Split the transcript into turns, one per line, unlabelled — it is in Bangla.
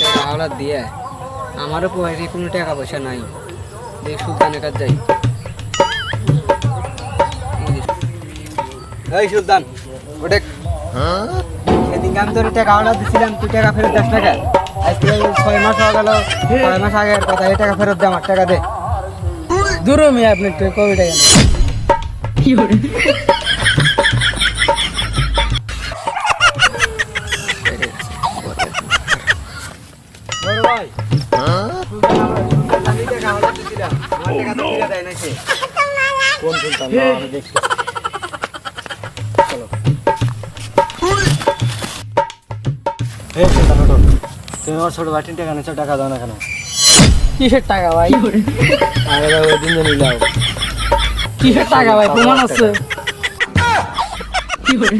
টাকা হাওলাত দিয়ে আমারও পয়সা কোনো টাকা পয়সা নাই, দেখ সুলতানের কাছে যাই। এই সুলতান ওটা সেদিন আমি তোর টাকা হাওলাত দিছিলাম, তুই টাকা ফেরত দাস টাকা। আজকে 6 মাস হয়ে গেল, 6 মাস আগের কথা, এই টাকা ফেরত দে, আমার টাকা দে। দূর মেয়ে আপনি কবে টাকা কি করে বড় ভাই আমি টাকা হাওলাত দিছিলাম, আমার টাকা তো ফেরত দেয় না সে। কোন সুলতান? আমি দেখছি, চলো। এই সুলতান ওঠো, তুমি আমার ছোট ভাইটির টাকা নিচ্ছ, টাকা দাও না কেন? কিসের টাকা ভাই? আরে ভাই ওই দিন নিলাম। কিসের টাকা ভাই? প্রমাণ আছে? কি করে